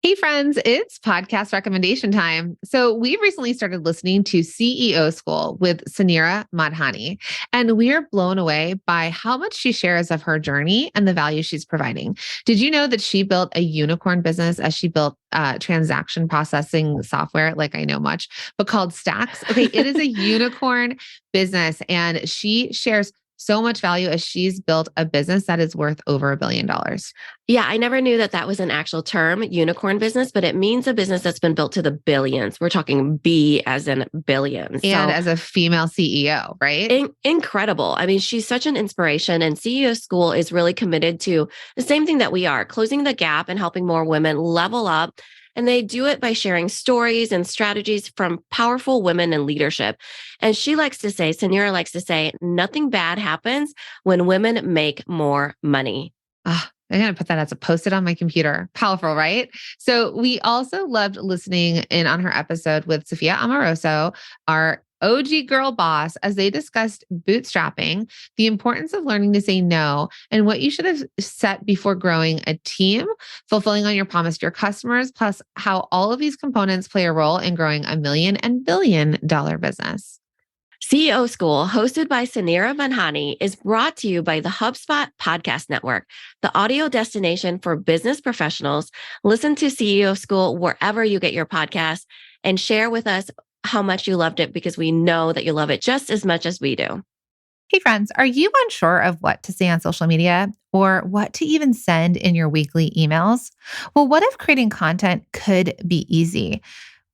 Hey friends, it's podcast recommendation time. So we recently started listening to CEO School with Sanira Madhani, and we are blown away by how much she shares of her journey and the value she's providing. Did you know that she built a unicorn business as she built transaction processing software, like I know much, but called Stacks? Okay, it is a unicorn business, and she shares so much value as she's built a business that is worth over $1 billion. Yeah, I never knew that that was an actual term, unicorn business, but it means a business that's been built to the billions. We're talking B as in billions. And as a female CEO, right? Incredible. I mean, she's such an inspiration, and CEO School is really committed to the same thing that we are, closing the gap and helping more women level up. And they do it by sharing stories and strategies from powerful women in leadership. And Sanira likes to say, nothing bad happens when women make more money. I'm going to put that as a post-it on my computer. Powerful, right? So we also loved listening in on her episode with Sophia Amoroso, our OG girl boss, as they discussed bootstrapping, the importance of learning to say no, and what you should have set before growing a team, fulfilling on your promise to your customers, plus how all of these components play a role in growing $1 million and billion-dollar business. CEO School, hosted by Sanira Madhani, is brought to you by the HubSpot Podcast Network, the audio destination for business professionals. Listen to CEO School wherever you get your podcasts and share with us how much you loved it, because we know that you love it just as much as we do. Hey friends, are you unsure of what to say on social media or what to even send in your weekly emails? Well, what if creating content could be easy?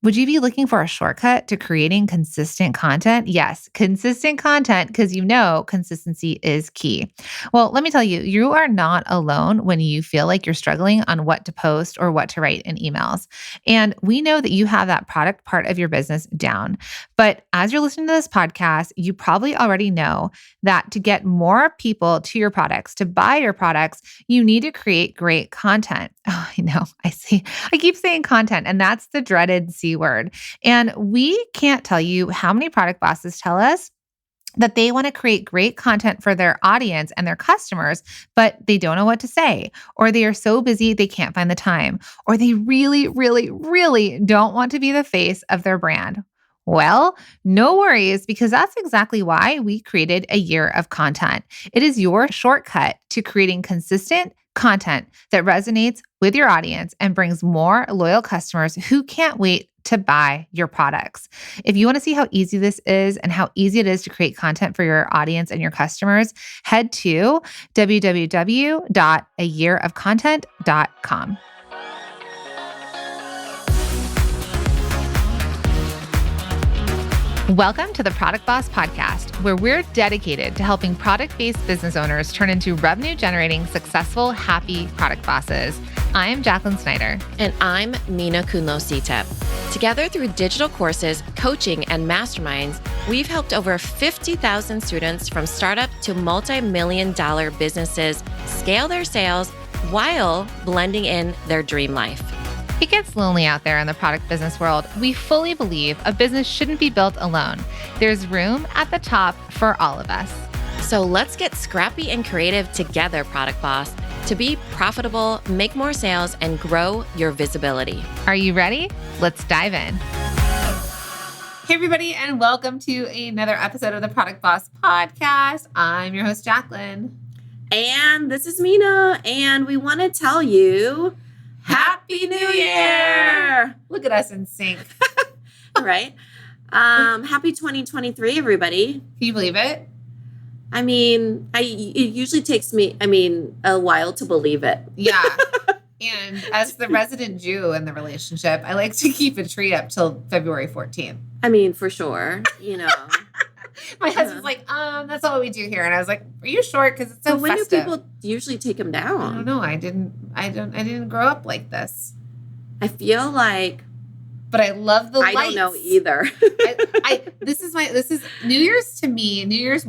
Would you be looking for a shortcut to creating consistent content? Yes, consistent content, because you know consistency is key. Well, let me tell you, you are not alone when you feel like you're struggling on what to post or what to write in emails. And we know that you have that product part of your business down. But as you're listening to this podcast, you probably already know that to get more people to your products, to buy your products, you need to create great content. Oh, I know. I keep saying content, and that's the dreaded C word. And we can't tell you how many product bosses tell us that they want to create great content for their audience and their customers, but they don't know what to say, or they are so busy they can't find the time, or they really, really, really don't want to be the face of their brand. Well, no worries, because that's exactly why we created a year of content. It is your shortcut to creating consistent content that resonates with your audience and brings more loyal customers who can't wait to buy your products. If you want to see how easy this is and how easy it is to create content for your audience and your customers, head to www.ayearofcontent.com. Welcome to the Product Boss Podcast, where we're dedicated to helping product-based business owners turn into revenue-generating, successful, happy product bosses. I'm Jacqueline Snyder. And I'm Mina Kunosita. Together through digital courses, coaching, and masterminds, we've helped over 50,000 students from startup to multi-million-dollar businesses scale their sales while blending in their dream life. It gets lonely out there in the product business world. We fully believe a business shouldn't be built alone. There's room at the top for all of us. So let's get scrappy and creative together, Product Boss, to be profitable, make more sales, and grow your visibility. Are you ready? Let's dive in. Hey, everybody, and welcome to another episode of the Product Boss Podcast. I'm your host, Jacqueline. And this is Mina, and we want to tell you Happy New Year! Look at us in sync. Right? Happy 2023, everybody. Can you believe it? I mean, it usually takes me, a while to believe it. Yeah. And as the resident Jew in the relationship, I like to keep a tree up till February 14th. I mean, for sure, My husband's like, that's all we do here. And I was like, are you sure? Because it's so when festive. do people usually take them down? I don't know. I didn't grow up like this. I feel like, but I love the lights. I don't know either. This is New Year's to me. New Year's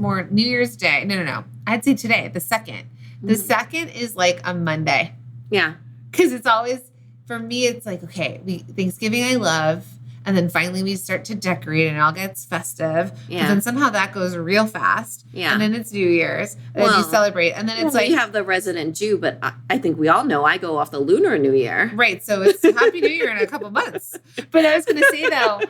Day. No. I'd say today, the 2nd. The 2nd is like a Monday. Yeah. Because it's always, for me, it's like, okay, Thanksgiving I love. And then finally we start to decorate and it all gets festive. Yeah. But then somehow that goes real fast. Yeah. And then it's New Year's. And then you celebrate. And then it's like. We have the resident Jew, but I think we all know I go off the lunar New Year. Right. So it's Happy New Year in a couple months. But I was going to say though,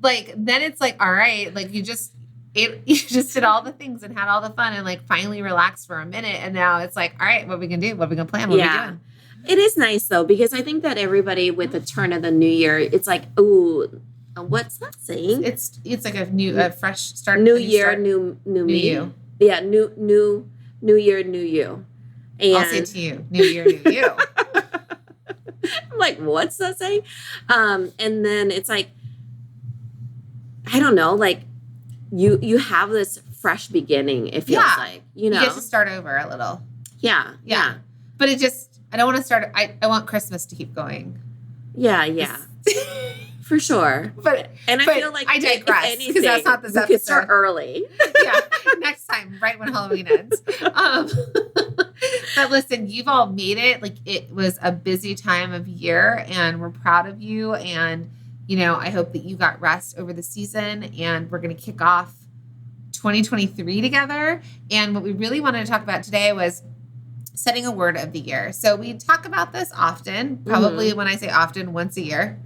like, then it's like, all right, like you just did all the things and had all the fun and like finally relaxed for a minute. And now it's like, all right, what we can do? What we can plan? What we doing? It is nice though, because I think that everybody with the turn of the new year, it's like, ooh, what's that saying? It's like a fresh start. New year, new me. You. Yeah, new year, new you. And I'll say to you, New Year, new you. I'm like, what's that saying? And then it's like, I don't know, like you have this fresh beginning, it feels like, you know. You get to start over a little. Yeah. But I don't want to start, I want Christmas to keep going. Yeah. For sure. But I feel like I digress because that's not this episode. You could start early. Yeah. Next time, right when Halloween ends. But listen, you've all made it. Like it was a busy time of year and we're proud of you. And, you know, I hope that you got rest over the season and we're going to kick off 2023 together. And what we really wanted to talk about today was setting a word of the year. So we talk about this often, probably when I say often, once a year,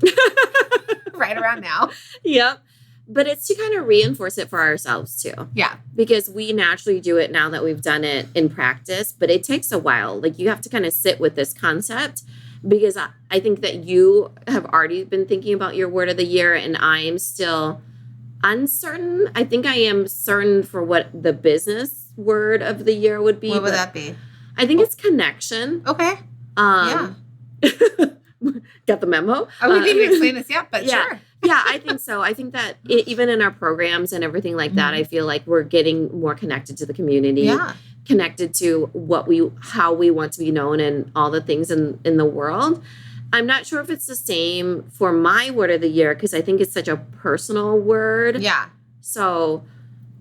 right around now. Yep. But it's to kind of reinforce it for ourselves too. Yeah. Because we naturally do it now that we've done it in practice, but it takes a while. Like you have to kind of sit with this concept because I think that you have already been thinking about your word of the year and I am still uncertain. I think I am certain for what the business word of the year would be. What would that be? I think it's connection. Okay. Yeah. Got the memo? We didn't explain this yet, but yeah. sure. Yeah, I think so. I think that even in our programs and everything like that, I feel like we're getting more connected to the community. Yeah. Connected to how we want to be known and all the things in the world. I'm not sure if it's the same for my word of the year because I think it's such a personal word. Yeah. So,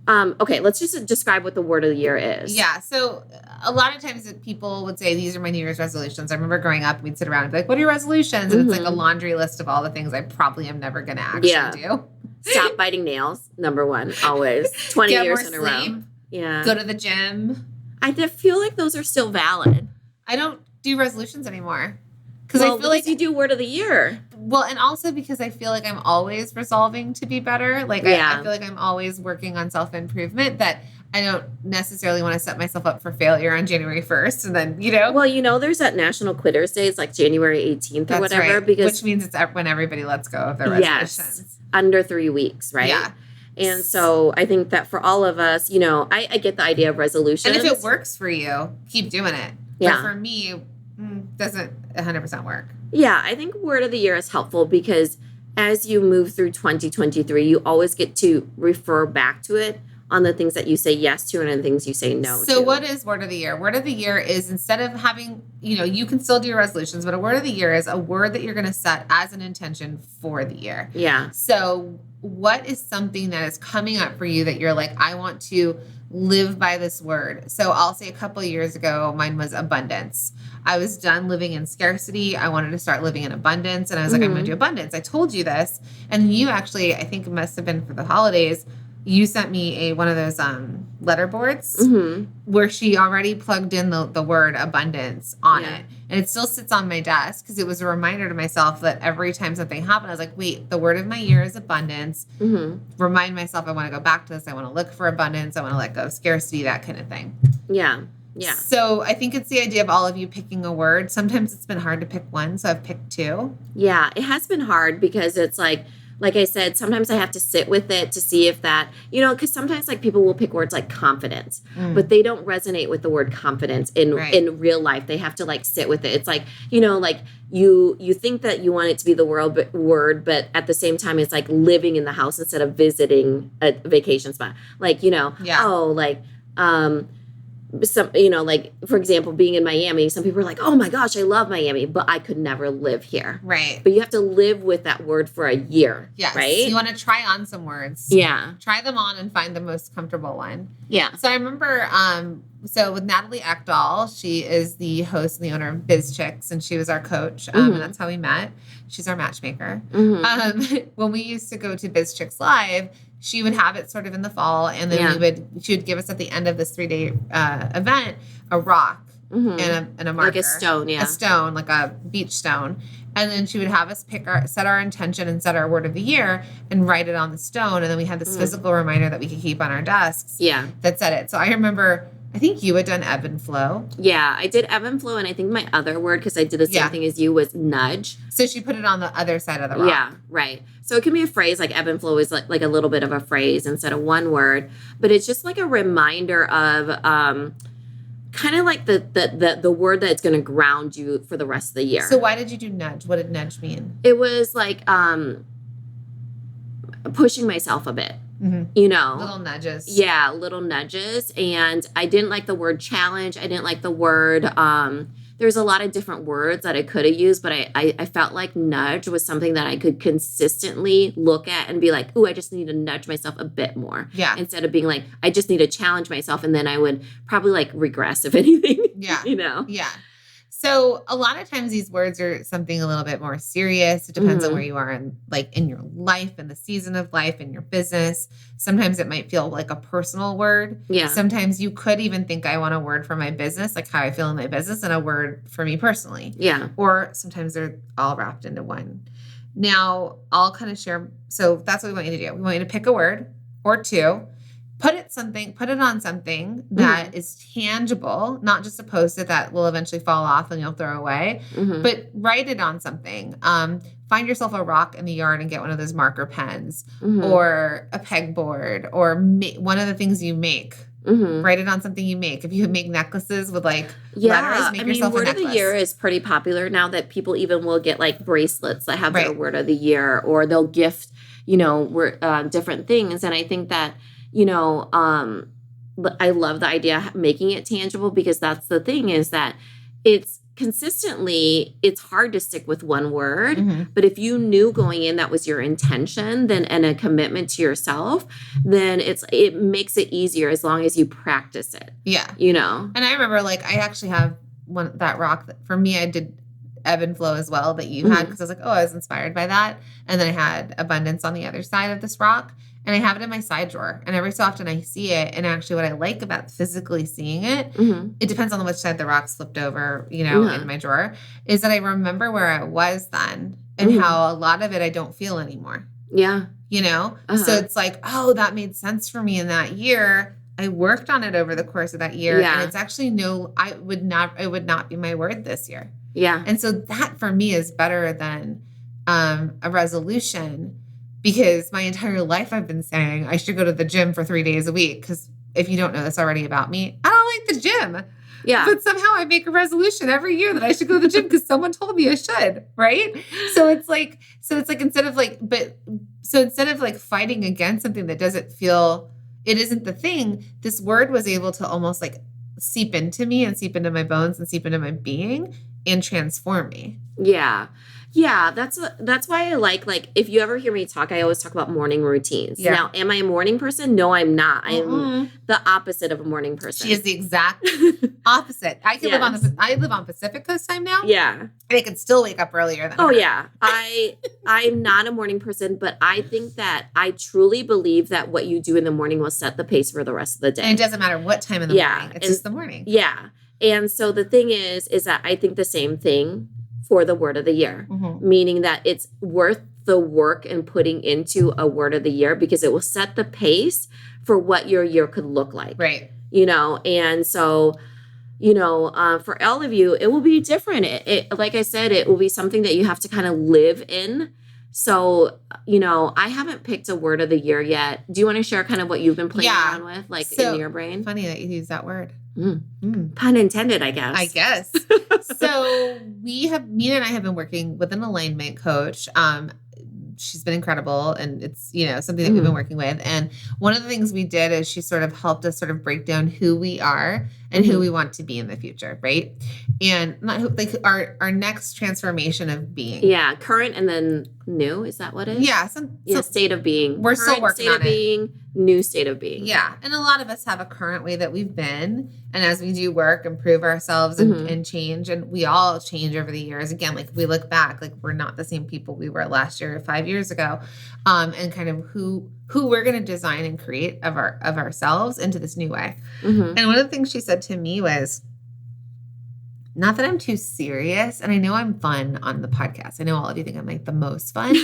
okay, let's just describe what the word of the year is. Yeah. So a lot of times people would say, these are my New Year's resolutions. I remember growing up, we'd sit around and be like, what are your resolutions? And it's like a laundry list of all the things I probably am never going to actually do. Stop biting nails, number one, always. 20 Get years more in a sleep. row. Yeah. Go to the gym. I feel like those are still valid. I don't do resolutions anymore. Because I feel like you do word of the year. Well, and also because I feel like I'm always resolving to be better. Like I feel like I'm always working on self-improvement that I don't necessarily want to set myself up for failure on January 1st. And then, you know. Well, there's that National Quitters Day. It's like January 18th or whatever. Right. Because which means it's when everybody lets go of their resolutions. Yes, under 3 weeks, right? Yeah. And so I think that for all of us, I get the idea of resolutions. And if it works for you, keep doing it. Yeah. But for me, doesn't 100% work. Yeah, I think word of the year is helpful because as you move through 2023, you always get to refer back to it on the things that you say yes to and the things you say no to. So what is word of the year? Word of the year is instead of having, you can still do your resolutions, but a word of the year is a word that you're going to set as an intention for the year. Yeah. So what is something that is coming up for you that you're like, I want to live by this word? So I'll say a couple of years ago, mine was abundance. I was done living in scarcity. I wanted to start living in abundance. And I was like, I'm going to do abundance. I told you this. And you actually, I think it must have been for the holidays, you sent me one of those letter boards where she already plugged in the word abundance on it. And it still sits on my desk because it was a reminder to myself that every time something happened, I was like, wait, the word of my year is abundance. Remind myself I want to go back to this. I want to look for abundance. I want to let go of scarcity, that kind of thing. Yeah. Yeah. So I think it's the idea of all of you picking a word. Sometimes it's been hard to pick one, so I've picked two. Yeah, it has been hard because it's like I said, sometimes I have to sit with it to see if that, because sometimes like people will pick words like confidence, but they don't resonate with the word confidence in real life. They have to like sit with it. It's like, like you think that you want it to be the word, but at the same time, it's like living in the house instead of visiting a vacation spot. Like, some, like, for example, being in Miami, some people are like, oh my gosh, I love Miami, but I could never live here. Right. But you have to live with that word for a year. Yes. Right. You want to try on some words. Yeah. Try them on and find the most comfortable one. Yeah. So I remember So with Natalie Ekdahl, she is the host and the owner of Biz Chicks, and she was our coach, Mm-hmm. and that's how we met. She's our matchmaker. Mm-hmm. When we used to go to Biz Chicks Live, she would have it sort of in the fall, and then she would give us at the end of this 3-day event a rock and a marker, like a stone, a stone, like a beach stone. And then she would have us set our intention and set our word of the year and write it on the stone. And then we had this physical reminder that we could keep on our desks. Yeah. That said it. So I remember, I think you had done ebb and flow. Yeah, I did ebb and flow. And I think my other word, because I did the same thing as you, was nudge. So she put it on the other side of the rock. Yeah, right. So it can be a phrase, like ebb and flow is like a little bit of a phrase instead of one word. But it's just like a reminder of kind of like the word that's going to ground you for the rest of the year. So why did you do nudge? What did nudge mean? It was like pushing myself a bit, Little nudges. Yeah, little nudges. And I didn't like the word challenge. I didn't like the word, there's a lot of different words that I could have used, but I felt like nudge was something that I could consistently look at and be like, ooh, I just need to nudge myself a bit more. Yeah. Instead of being like, I just need to challenge myself. And then I would probably like regress, if anything. Yeah. Yeah. So a lot of times these words are something a little bit more serious. It depends on where you are in your life and the season of life and your business. Sometimes it might feel like a personal word. Yeah. Sometimes you could even think I want a word for my business, like how I feel in my business, and a word for me personally. Yeah. Or sometimes they're all wrapped into one. Now I'll kind of share. So that's what we want you to do. We want you to pick a word or two. Put it on something that is tangible, not just a Post-it that will eventually fall off and you'll throw away, but write it on something. Find yourself a rock in the yard and get one of those marker pens or a pegboard or one of the things you make. Write it on something you make. If you make necklaces with like letters, make yourself a necklace. Word of the year is pretty popular now that people even will get like bracelets that have their word of the year, or they'll gift, different things. And I think that, I love the idea of making it tangible, because that's the thing, is that it's hard to stick with one word. But if you knew going in that was your intention, then, and a commitment to yourself, then it makes it easier as long as you practice it. Yeah. And I remember I actually have that rock that for me, I did ebb and flow as well that you had, because I was like, oh, I was inspired by that. And then I had abundance on the other side of this rock. And I have it in my side drawer. And every so often I see it. And actually what I like about physically seeing it, it depends on which side the rock slipped over, in my drawer, is that I remember where I was then and how a lot of it I don't feel anymore. Yeah. So it's like, oh, that made sense for me in that year. I worked on it over the course of that year. Yeah. And it's actually it would not be my word this year. Yeah. And so that for me is better than a resolution. Because my entire life I've been saying I should go to the gym for 3 days a week. Because if you don't know this already about me, I don't like the gym. Yeah. But somehow I make a resolution every year that I should go to the gym because someone told me I should. Right. So it's like instead of fighting against something that doesn't feel, it isn't the thing, this word was able to almost seep into me and seep into my bones and seep into my being and transform me. Yeah. Yeah, that's why I like if you ever hear me talk, I always talk about morning routines. Yeah. Now, am I a morning person? No, I'm not. I'm the opposite of a morning person. She is the exact opposite. I can I live on Pacific Coast time now. Yeah. And I can still wake up earlier than her. Yeah. I'm not a morning person, but I think that I truly believe that what you do in the morning will set the pace for the rest of the day. And it doesn't matter what time in the morning. It's just the morning. Yeah. And so the thing is that I think the same thing for the word of the year, meaning that it's worth the work and putting into a word of the year, because it will set the pace for what your year could look like. Right. And so, for all of you, it will be different. It like I said, it will be something that you have to kind of live in. So, I haven't picked a word of the year yet. Do you want to share kind of what you've been playing around with, in your brain? Funny that you use that word. Pun intended, I guess. So Mina and I have been working with an alignment coach. She's been incredible, and it's, something that we've been working with. And one of the things we did is she sort of helped us sort of break down who we are and who we want to be in the future, right? And not like our next transformation of being. Yeah, current and then new. Is that what it is? Yeah, state of being. We're still working on it. State of being, new state of being. Yeah, and a lot of us have a current way that we've been, and as we do work, improve ourselves and change, and we all change over the years. Again, like if we look back, like we're not the same people we were last year or 5 years ago, and kind of who we're going to design and create of ourselves into this new way. And one of the things she said to me was, not that I'm too serious, and I know I'm fun on the podcast. I know all of you think I'm like the most fun.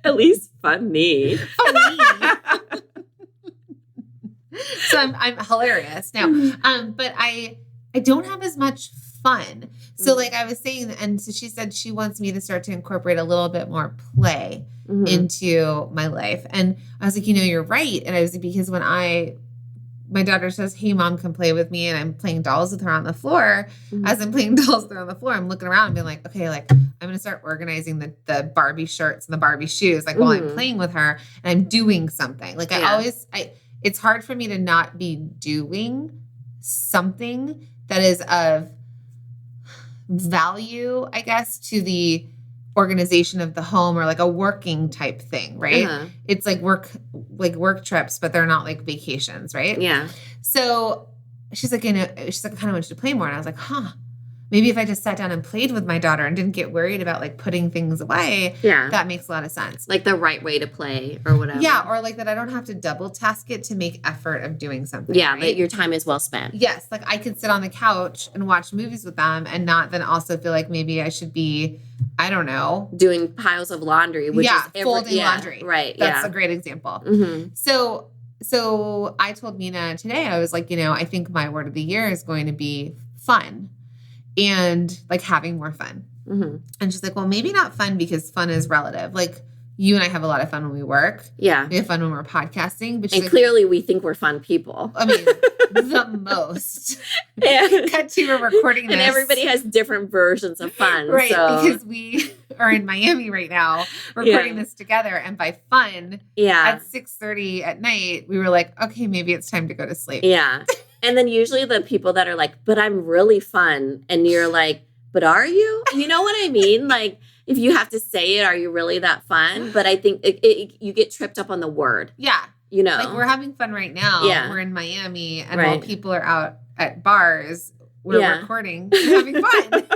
At least funny. So I'm hilarious now. But I don't have as much fun. So like I was saying, and so she said she wants me to start to incorporate a little bit more play into my life. And I was like, you're right. And I was like, because when my daughter says, hey, mom, come play with me. And I'm playing dolls with her on the floor. As I'm playing dolls with her on the floor, I'm looking around and being like, okay, like I'm going to start organizing the Barbie shirts and the Barbie shoes, like while I'm playing with her and I'm doing something. Like it's hard for me to not be doing something that is of value, I guess, to the organization of the home, or like a working type thing, right? It's like work trips, but they're not like vacations, right? Yeah. So she's like, she's like, I kind of want you to play more. And I was like, maybe if I just sat down and played with my daughter and didn't get worried about like putting things away, that makes a lot of sense. Like the right way to play or whatever. Yeah. Or like that I don't have to double task it to make effort of doing something. Yeah. Right? That your time is well spent. Yes. Like I could sit on the couch and watch movies with them and not then also feel like maybe I should be, I don't know, doing piles of laundry, which is folding laundry. Right. That's a great example. So I told Mina today, I was like, I think my word of the year is going to be fun. And like having more fun. And she's like, well, maybe not fun because fun is relative. Like you and I have a lot of fun when we work. Yeah. We have fun when we're podcasting. But and like, clearly we think we're fun people. I mean, the most. Cut to we're recording this. And everybody has different versions of fun. Right. So. Because we are in Miami right now recording this together. And by fun, at 6:30 at night, we were like, okay, maybe it's time to go to sleep. Yeah. And then usually the people that are like, but I'm really fun. And you're like, but are you? You know what I mean? Like, if you have to say it, are you really that fun? But I think you get tripped up on the word. Yeah. Like we're having fun right now. Yeah. We're in Miami. And while people are out at bars, we're recording and having fun.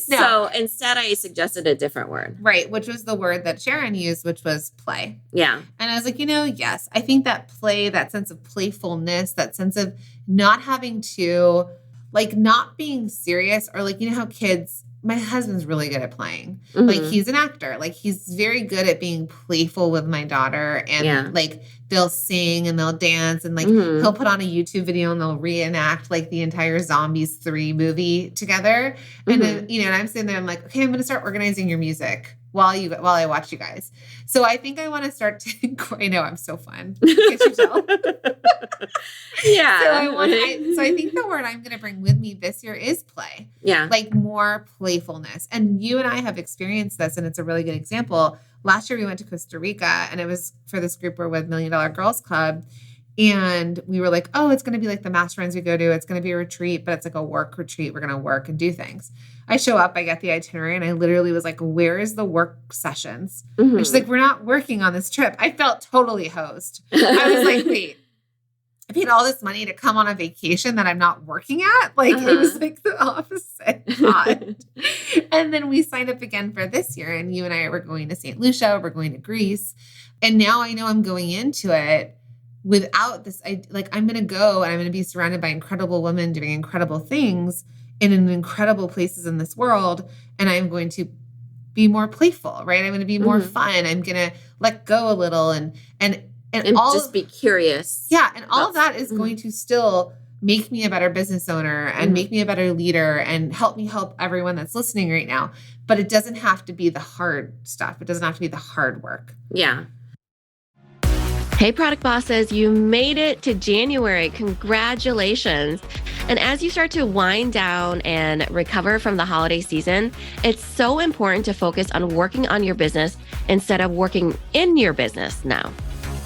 So instead, I suggested a different word. Right, which was the word that Sharon used, which was play. Yeah. And I was like, yes, I think that play, that sense of playfulness, that sense of not having to, like, not being serious, or like, how kids, my husband's really good at playing. Like, he's an actor. Like, he's very good at being playful with my daughter. And like, they'll sing and they'll dance, and like, he'll put on a YouTube video and they'll reenact like the entire Zombies 3 movie together. And then, and I'm sitting there, I'm like, okay, I'm going to start organizing your music while I watch you guys. So I think I want to start to, I know I'm so fun. Can't you tell? Yeah. So I think the word I'm going to bring with me this year is play. Yeah. Like more playfulness. And you and I have experienced this, and it's a really good example. Last year we went to Costa Rica, and it was for this group we're with, $1 Million Girls Club. And we were like, oh, it's going to be like the masterminds we go to. It's going to be a retreat, but it's like a work retreat. We're going to work and do things. I show up, I get the itinerary, and I literally was like, where is the work sessions? And she's like, we're not working on this trip. I felt totally hosed. I was like, wait, I paid all this money to come on a vacation that I'm not working at? Like, it was like the opposite thought. And then we signed up again for this year, and you and I were going to St. Lucia. We're going to Greece. And now I know I'm going into it without this, I'm going to go and I'm going to be surrounded by incredible women doing incredible things in incredible places in this world. And I'm going to be more playful, right? I'm going to be more fun. I'm going to let go a little and all just be curious. Yeah. And all of that is going to still make me a better business owner and make me a better leader and help me help everyone that's listening right now. But it doesn't have to be the hard stuff. It doesn't have to be the hard work. Yeah. Hey, product bosses, you made it to January. Congratulations. And as you start to wind down and recover from the holiday season, it's so important to focus on working on your business instead of working in your business now.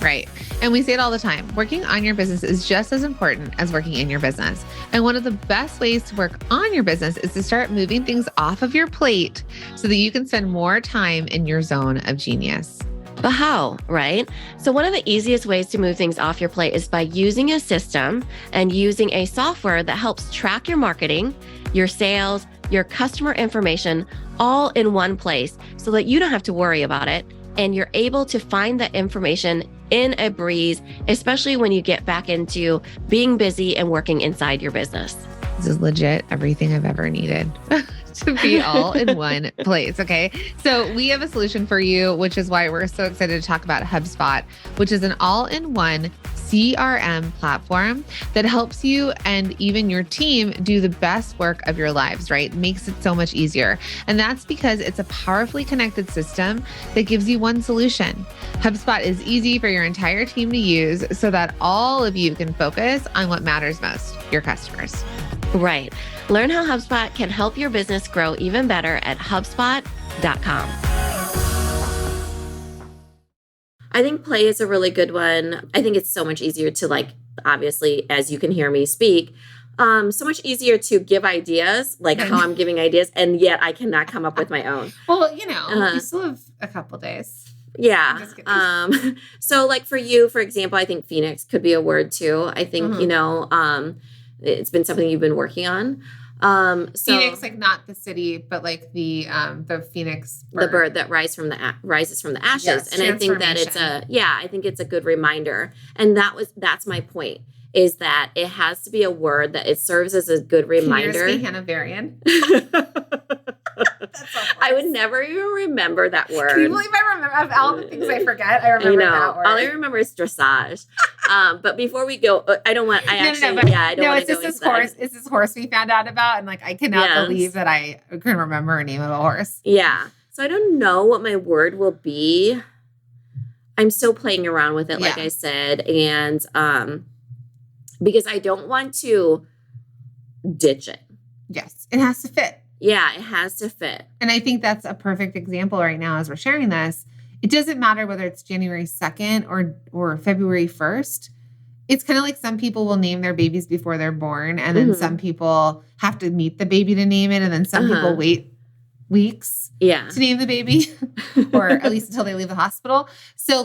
Right. And we say it all the time, working on your business is just as important as working in your business. And one of the best ways to work on your business is to start moving things off of your plate so that you can spend more time in your zone of genius. But how, right? So one of the easiest ways to move things off your plate is by using a system and using a software that helps track your marketing, your sales, your customer information, all in one place so that you don't have to worry about it. And you're able to find that information in a breeze, especially when you get back into being busy and working inside your business. This is legit everything I've ever needed to be all in one place. Okay. So we have a solution for you, which is why we're so excited to talk about HubSpot, which is an all-in-one CRM platform that helps you and even your team do the best work of your lives, right? Makes it so much easier. And that's because it's a powerfully connected system that gives you one solution. HubSpot is easy for your entire team to use so that all of you can focus on what matters most, your customers. Right. Learn how HubSpot can help your business grow even better at HubSpot.com. I think play is a really good one. I think it's so much easier to obviously, as you can hear me speak, so much easier to give ideas, like how I'm giving ideas, and yet I cannot come up with my own. Well, you still have a couple days. Yeah. So for you, for example, I think Phoenix could be a word too. I think, it's been something you've been working on. Phoenix, not the city, but the Phoenix bird. The bird that rises from the ashes. Yes, and I think that I think it's a good reminder. And that's my point, is that it has to be a word that it serves as a good reminder. Can you Hanoverian? I would never even remember that word. Can you believe I remember? Of all the things I forget, I remember that word. All I remember is dressage. But before we go, I don't want to it's this horse we found out about. And I cannot believe that I can remember a name of a horse. Yeah. So I don't know what my word will be. I'm still playing around with it, like I said. And because I don't want to ditch it. Yes. It has to fit. Yeah, it has to fit. And I think that's a perfect example right now as we're sharing this. It doesn't matter whether it's January 2nd or February 1st. It's kind of like some people will name their babies before they're born. And then some people have to meet the baby to name it. And then some people wait weeks to name the baby or at least until they leave the hospital. So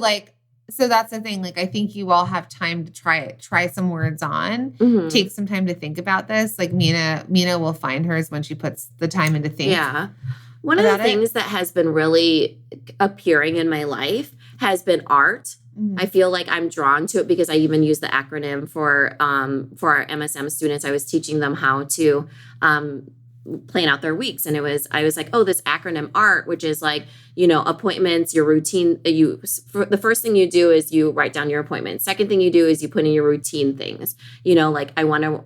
that's the thing. I think you all have time to try some words on, take some time to think about this. Mina will find hers when she puts the time into think. Yeah. One of the things that has been really appearing in my life has been art. I feel like I'm drawn to it because I even use the acronym for our MSM students. I was teaching them how to plan out their weeks. And I was like, oh, this acronym ART, which is appointments, your routine. The first thing you do is you write down your appointments. Second thing you do is you put in your routine things. I want to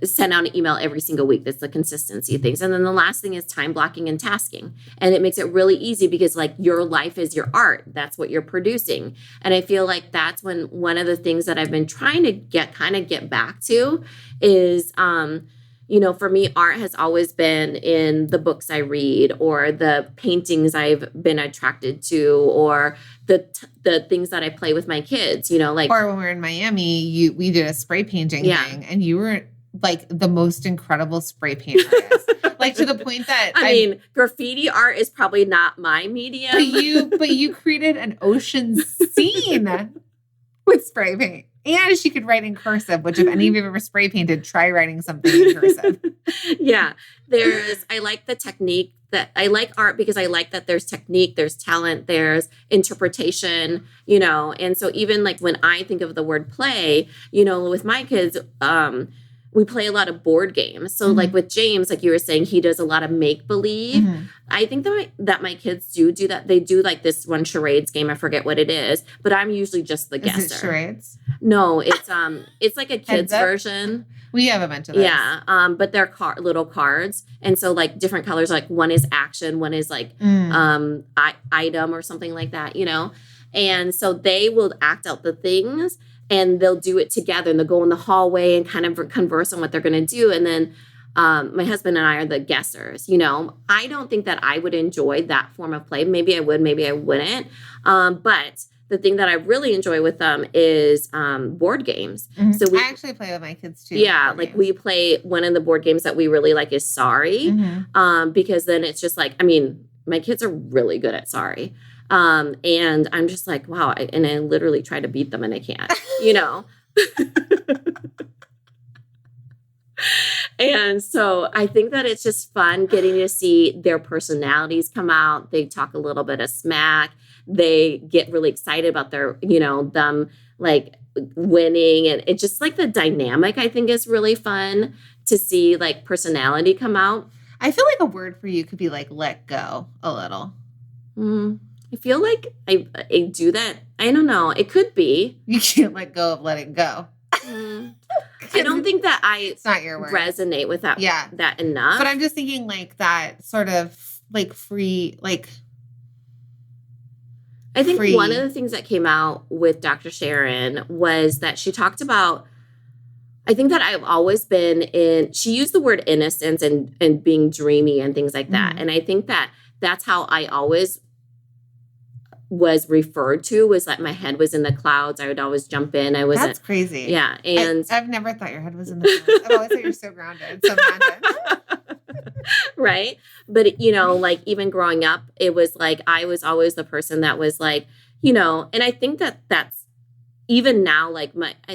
send out an email every single week. That's the consistency of things. And then the last thing is time blocking and tasking. And it makes it really easy because your life is your art. That's what you're producing. And I feel like that's when one of the things that I've been trying to get back to is, for me, art has always been in the books I read or the paintings I've been attracted to or the things that I play with my kids, or when we were in Miami, we did a spray painting thing and you were the most incredible spray painter. To the point that I mean, graffiti art is probably not my medium. But you created an ocean scene with spray paint. And she could write in cursive, which if any of you have ever spray painted, try writing something in cursive. Yeah. I like the technique I like art because I like that there's technique, there's talent, there's interpretation, and so even when I think of the word play, with my kids, we play a lot of board games. So with James, you were saying, he does a lot of make believe. I think that my kids do that. They do this one charades game. I forget what it is, but I'm usually just the guesser. Is it charades? No, it's like a kid's version. We have a bunch of those. Yeah. But they're little cards. And so different colors, one is action, one is item or something like that, And so they will act out the things and they'll do it together and they'll go in the hallway and kind of converse on what they're going to do. And then my husband and I are the guessers, I don't think that I would enjoy that form of play. Maybe I would, maybe I wouldn't. But the thing that I really enjoy with them is board games. Mm-hmm. So I actually play with my kids too. Yeah, like we play, one of the board games that we really like is Sorry, because then it's just like, I mean, my kids are really good at Sorry. And I'm just like, wow. And I literally try to beat them and I can't, you know? And so I think that it's just fun getting to see their personalities come out. They talk a little bit of smack. They get really excited about their, them like winning. And it's just like the dynamic, I think, is really fun to see like personality come out. I feel like a word for you could be like let go a little. I feel like I do that. I don't know. It could be. You can't let go of letting go. I don't think that it's not your word. Resonate with that, that enough. But I'm just thinking like that sort of like free, like. I think one of the things that came out with Dr. Sharon was that she talked about, I think that I've always been she used the word innocence and being dreamy and things like that. And I think that that's how I always was referred to, was that my head was in the clouds. I would always jump in. That's crazy. Yeah. And I've never thought your head was in the clouds. I've always thought you're so grounded. So imagine. Right. But, like even growing up, it was like, I was always the person that was like, and I think that that's even now, like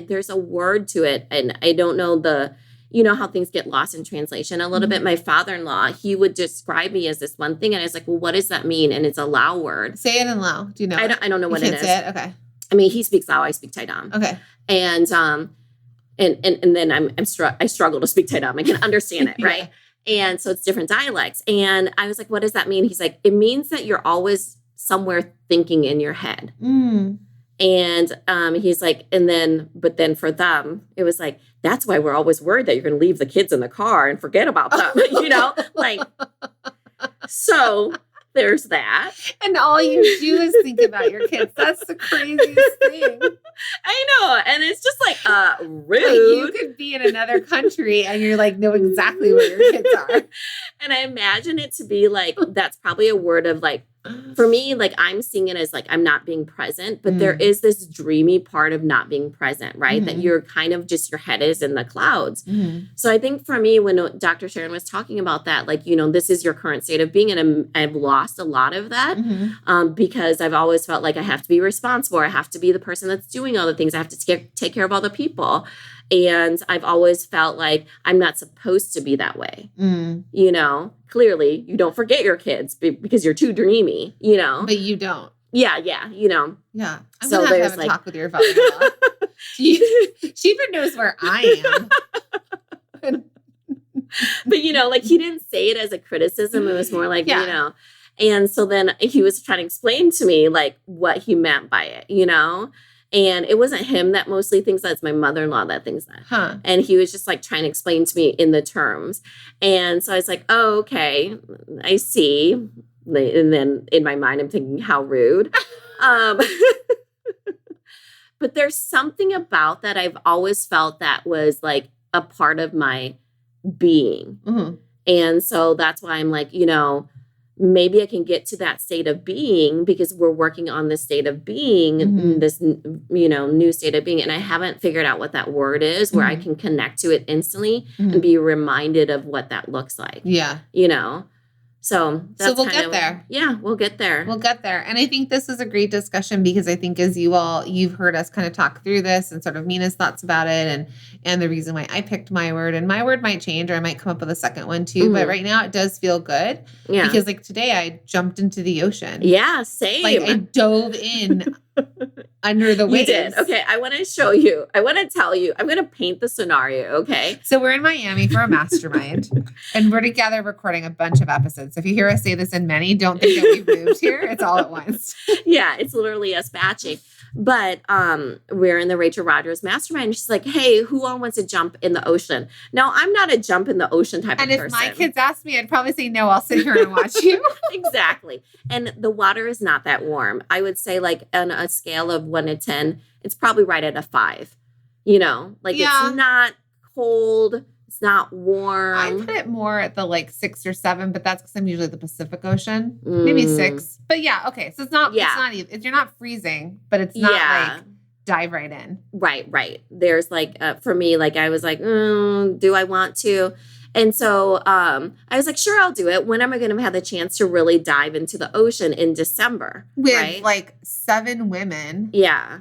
there's a word to it. And I don't know how things get lost in translation a little bit. My father-in-law, he would describe me as this one thing. And I was like, well, what does that mean? And it's a Lao word. Say it in Lao. Do you know? I don't know what it is. Say it? Okay. I mean, he speaks Lao. I speak Tai Dam. Okay. And then I struggle to speak Tai Dam. I can understand it. Right. And so it's different dialects. And I was like, what does that mean? He's like, it means that you're always somewhere thinking in your head. And he's like, but then for them, it was like, that's why we're always worried that you're going to leave the kids in the car and forget about them, like, so there's that. And all you do is think about your kids. That's the craziest thing. I know. And it's just like, rude. Like you could be in another country and you're like, know exactly where your kids are. And I imagine it to be like, that's probably a word of like, for me, like I'm seeing it as like, I'm not being present, but there is this dreamy part of not being present, right? That you're kind of just, your head is in the clouds. So I think for me, when Dr. Sharon was talking about that, like, this is your current state of being. And I've lost a lot of that because I've always felt like I have to be responsible. I have to be the person that's doing all the things. I have to take care of all the people. And I've always felt like I'm not supposed to be that way. Clearly you don't forget your kids because you're too dreamy, But you don't. Yeah. Yeah. I'm so going to have a talk with your father-in-law. she even knows where I am. But, like he didn't say it as a criticism. It was more like, and so then he was trying to explain to me like what he meant by it, And it wasn't him that mostly thinks that. It's my mother-in-law that thinks that. And he was just like trying to explain to me in the terms. And so I was like, oh, okay, I see. And then in my mind, I'm thinking, how rude. But there's something about that I've always felt that was like a part of my being. And so that's why I'm like, maybe I can get to that state of being because we're working on this state of being, this, new state of being. And I haven't figured out what that word is where I can connect to it instantly and be reminded of what that looks like. Yeah. So that's we'll get there. Yeah, we'll get there. We'll get there. And I think this is a great discussion because I think as you've heard us kind of talk through this and sort of Mina's thoughts about it and the reason why I picked my word, and my word might change or I might come up with a second one too. But right now it does feel good. Yeah. Because like today I jumped into the ocean. Yeah, same. Like I dove in under the waves. You did. Okay, I want to show you. I want to tell you. I'm going to paint the scenario, okay? So we're in Miami for a mastermind and we're together recording a bunch of episodes. So if you hear us say this in many, don't think that we've moved here. It's all at once. Yeah, it's literally us batching. But we're in the Rachel Rogers mastermind. And she's like, hey, who all wants to jump in the ocean? Now, I'm not a jump in the ocean type of person. And if my kids asked me, I'd probably say, no, I'll sit here and watch you. Exactly. And the water is not that warm. I would say like on a scale of 1 to 10, it's probably right at a 5. It's not cold. It's not I warm. put it more at the like 6 or 7, but that's because I'm usually at the Pacific Ocean. Maybe 6. But yeah, okay. So it's not even, you're not freezing, but it's not like dive right in. Right. There's like, for me, like I was like, do I want to? And so I was like, sure, I'll do it. When am I going to have the chance to really dive into the ocean in December? With like 7 women. Yeah.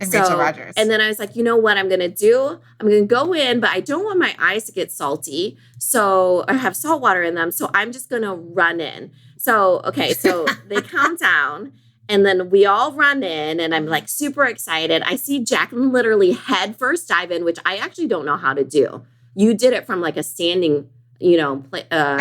And Rachel Rogers. And then I was like, you know what I'm going to do? I'm going to go in, but I don't want my eyes to get salty. So I have salt water in them. So I'm just going to run in. So, okay. So they count down. And then we all run in and I'm like super excited. I see Jacqueline literally head first dive in, which I actually don't know how to do. You did it from like a standing, I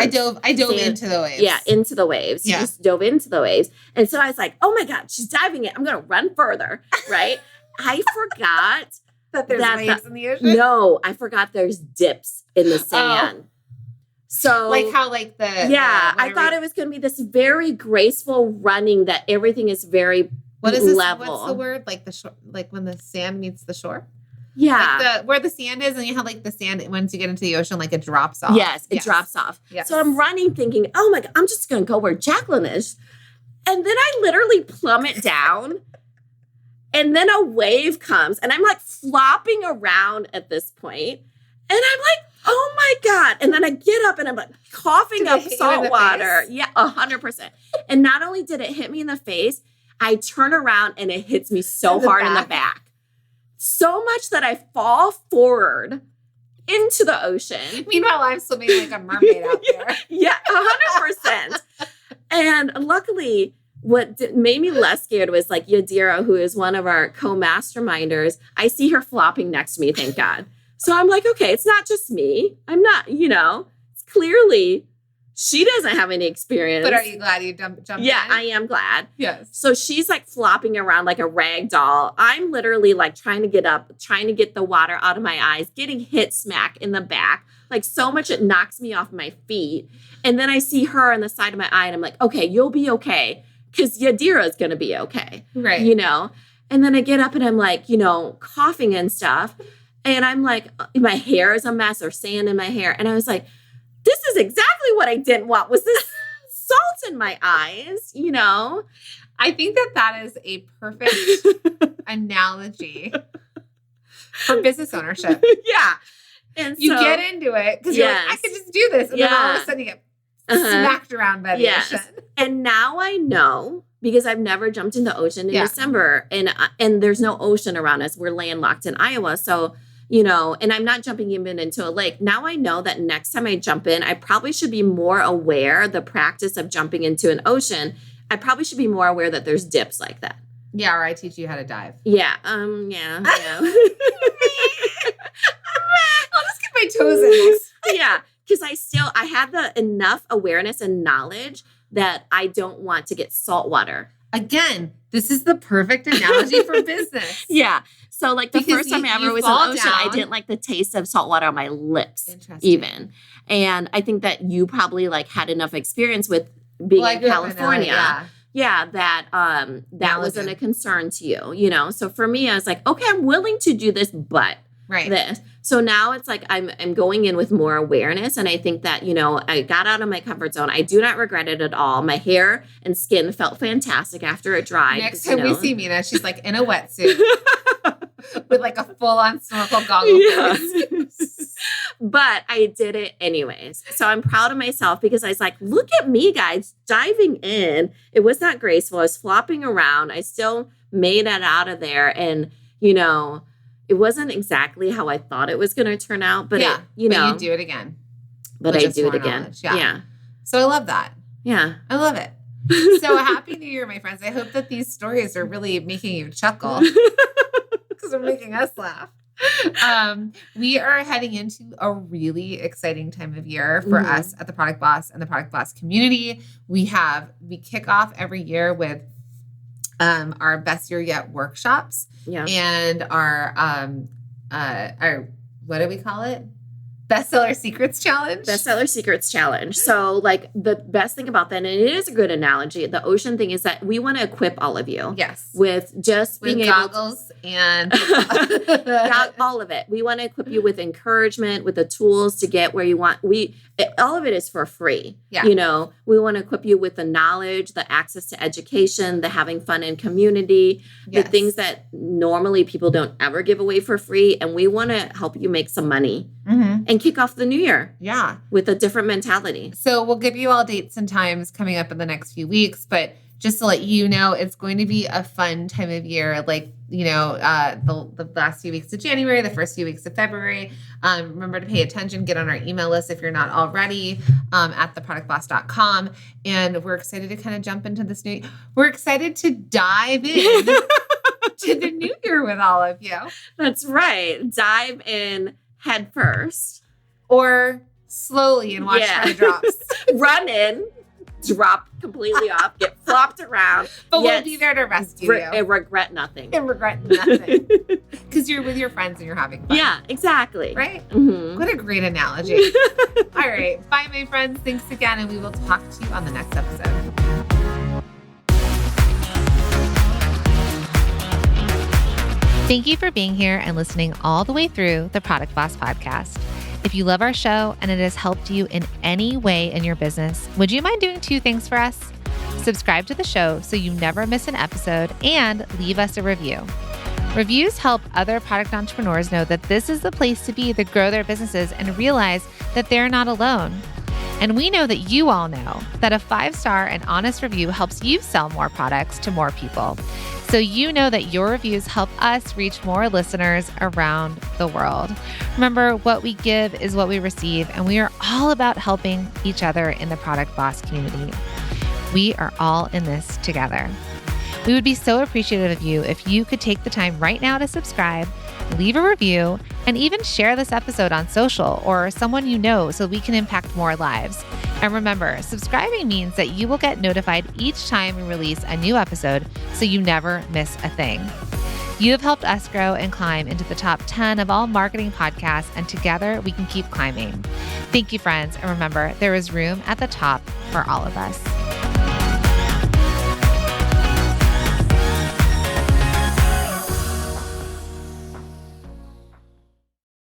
dove into the waves. Yeah, into the waves. Yeah. You just dove into the waves. And so I was like, oh my God, she's diving in. I'm going to run further, right? I forgot that there's waves in the ocean? No, I forgot there's dips in the sand. So like how like the I thought it was going to be this very graceful running that everything is very level. What's the word? Like the shore, like when the sand meets the shore? Yeah. Like where the sand is and you have like the sand once you get into the ocean, like it drops off. Yes, it drops off. Yes. So I'm running thinking, oh my God, I'm just going to go where Jacqueline is. And then I literally plummet down. And then a wave comes and I'm like flopping around at this point. And I'm like, oh my God. And then I get up and I'm like coughing up salt water. Yeah, 100%. And not only did it hit me in the face, I turn around and it hits me so hard in the back. So much that I fall forward into the ocean. Meanwhile, I'm swimming like a mermaid out there. Yeah, 100%. And luckily, what made me less scared was like Yadira, who is one of our co-masterminders. I see her flopping next to me, thank God. So I'm like, okay, it's not just me. I'm not, it's clearly she doesn't have any experience. But are you glad you jumped in? Yeah, I am glad. Yes. So she's like flopping around like a rag doll. I'm literally like trying to get up, trying to get the water out of my eyes, getting hit smack in the back. Like so much it knocks me off my feet. And then I see her on the side of my eye and I'm like, okay, you'll be okay. Because Yadira is going to be okay. Right. And then I get up and I'm like, coughing and stuff. And I'm like, my hair is a mess or sand in my hair. And I was like, this is exactly what I didn't want was this salt in my eyes, I think that is a perfect analogy for business ownership. Yeah. And you get into it because you're like, I could just do this. And then all of a sudden you get smacked around by the ocean. And now I know because I've never jumped in the ocean in December and there's no ocean around us. We're landlocked in Iowa. So, and I'm not jumping even into a lake. Now I know that next time I jump in, I probably should be more aware the practice of jumping into an ocean. I probably should be more aware that there's dips like that. Yeah, or I teach you how to dive. Yeah. Yeah. I'll just get my toes in. Yeah. Because I had enough awareness and knowledge that I don't want to get salt water. Again, this is the perfect analogy for business. Yeah. So like the first time I ever was in the ocean, I didn't like the taste of salt water on my lips even. And I think that you probably like had enough experience with being in California. Yeah, that wasn't a concern to you, So for me, I was like, okay, I'm willing to do this, but this. So now it's like I'm going in with more awareness. And I think that, I got out of my comfort zone. I do not regret it at all. My hair and skin felt fantastic after it dried. Next time we see Mina, she's like in a wetsuit with like a full-on snorkel goggle. Yes. But I did it anyways. So I'm proud of myself because I was like, look at me, guys, diving in. It was not graceful. I was flopping around. I still made it out of there. And, it wasn't exactly how I thought it was going to turn out, but but you do it again. But I do it again. Yeah. So I love that. Yeah. I love it. So happy New Year, my friends. I hope that these stories are really making you chuckle because they're making us laugh. We are heading into a really exciting time of year for us at the Product Boss and the Product Boss community. We kick off every year with our Best Year Yet workshops and our what do we call it? Bestseller Secrets Challenge? Bestseller Secrets Challenge. So like the best thing about that, and it is a good analogy, the ocean thing is that we want to equip all of you. Yes. With just with being goggles and all of it. We want to equip you with encouragement, with the tools to get where you want. All of it is for free. Yeah. You know, we want to equip you with the knowledge, the access to education, the having fun in community, the things that normally people don't ever give away for free. And we want to help you make some money and kick off the new year. Yeah. With a different mentality. So we'll give you all dates and times coming up in the next few weeks, but just to let you know, it's going to be a fun time of year. Like, you know, the last few weeks of January, the first few weeks of February. Remember to pay attention, get on our email list if you're not already at theproductboss.com. And we're excited to kind of jump into this we're excited to dive in to the new year with all of you. That's right. Dive in head first. Or slowly and watch how it drops. Run in. Drop completely off, get flopped around. But we'll be there to rescue you. And regret nothing. And regret nothing. Because you're with your friends and you're having fun. Yeah, exactly. Right? Mm-hmm. What a great analogy. All right. Bye, my friends. Thanks again. And we will talk to you on the next episode. Thank you for being here and listening all the way through the Product Boss podcast. If you love our show and it has helped you in any way in your business, would you mind doing 2 things for us? Subscribe to the show so you never miss an episode and leave us a review. Reviews help other product entrepreneurs know that this is the place to be to grow their businesses and realize that they're not alone. And we know that you all know that a 5-star and honest review helps you sell more products to more people. So you know that your reviews help us reach more listeners around the world. Remember, what we give is what we receive, and we are all about helping each other in the Product Boss community. We are all in this together. We would be so appreciative of you if you could take the time right now to subscribe, leave a review, and even share this episode on social or someone you know so we can impact more lives. And remember, subscribing means that you will get notified each time we release a new episode so you never miss a thing. You have helped us grow and climb into the top 10 of all marketing podcasts, and together we can keep climbing. Thank you, friends. And remember, there is room at the top for all of us.